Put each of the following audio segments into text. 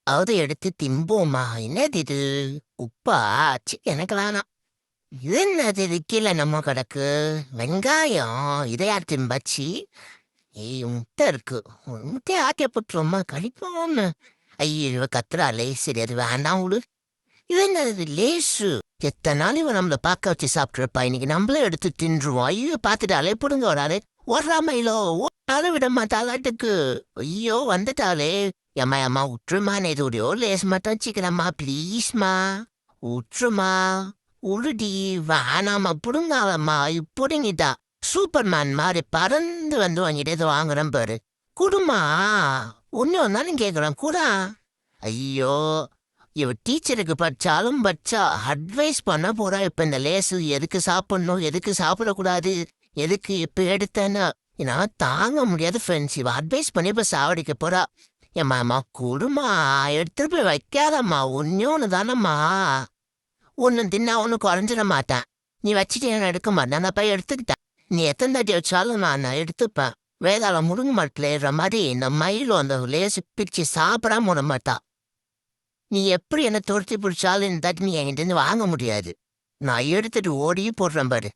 அவது எடுத்து திம்போமா? என்னது இது? உப்பா? ச்சீ, எனக்கு வேணாம். இது என்னது இது கீழே நம்ம கிடக்கு? வெங்காயம் இதையா திம்பச்சி? ஏய், முட்டை இருக்கு. ஒரு முட்டையை ஆக்கிய போட்டுருவோமா? கழிப்போம்னு. ஐயோ, கத்துறாளே. சரி, அது வேண்டாம் விடு. இது என்னது லேசு? எத்தனை நாள் இவன் நம்மள பார்க்க வச்சு சாப்பிட்டுருப்பா, இன்னைக்கு நம்மளே எடுத்து தின்றுவோம். ஐயோ, பார்த்துட்டாலே பிடுங்க வராளே. ஓடுறாமையிலோ ஓடாத விட மாட்டாளாட்டுக்கு. ஐயோ, வந்துட்டாளே. ஏம்மா ஏம்மா விட்டுருமா, நேது ஒரே லேஸ் மட்டும் சீக்கிரமா ப்ளீஸ்மா. விட்டுருமா. உருடி. வேணாமா, பிடுங்காதம்மா. பிடுங்கிட்டா. சூப்பர்மேன் மாதிரி பறந்து வந்து வாங்கிட்டு ஏதோ வாங்குறேன் பாரு. குடுமா. ஒன்னு வந்தாலும் கேட்குறேன் கூடா. ஐயோ, இவ டீச்சருக்கு படிச்சாலும் படிச்சா அட்வைஸ் பண்ண போறா. இப்ப இந்த லேசு எதுக்கு சாப்பிடணும், எதுக்கு சாப்பிடக்கூடாது, எதுக்கு இப்ப எடுத்தேன்னா என்னால தாங்க முடியாது ஃப்ரெண்ட்ஸ். இவ அட்வைஸ் பண்ணி இப்ப சாவடிக்க போறா. ஏம்மா குடுமா, எடுத்துட்டு போய் வைக்காதம்மா. ஒன்னு தானம்மா. ஒன்னு தின்னா ஒன்னு குறைஞ்சிட மாட்டேன். நீ வச்சுட்டு என்ன எடுக்க மாட்டேன், நான் போய் எடுத்துக்கிட்டேன். நீ எத்தனை தாட்டி வச்சாலும் நான் எடுத்துப்பேன். வேதாளம் முருங்க மரத்துல ஏறுற மாதிரி இந்த மயிலும் அந்த லேசு பிரிச்சு சாப்பிடாம விட மாட்டா. நீ எப்படி என்ன துரத்தி பிடிச்சாலும் இந்த தாட்டி நீ என்கிட்ட வாங்க முடியாது. நான் எடுத்துட்டு ஓடி போடுறேன் பாரு.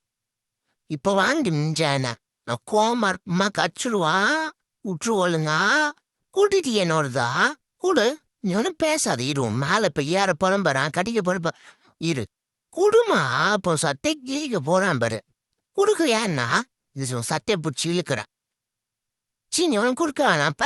இப்போ வாங்கி மிஞ்சானா நான் கோமரமா கச்சிடுவான். விட்டுருவோளுங்க. கூட்டிட்டு என்னோடதா கூடு. நீ ஒன்றும் பேசாத. இரும் மேலே இப்போ ஏற புலம்புறான், கட்டிக்க போறப்ப. இரு. குடுமா. இப்போ சட்டை கிழிக்க போறான் பாரு. குடுக்கு ஏன்னா இது சட்டையை பிடிச்சி இழுக்கிறேன். சீ, நீ ஒன்றும் கொடுக்க வேணாப்ப.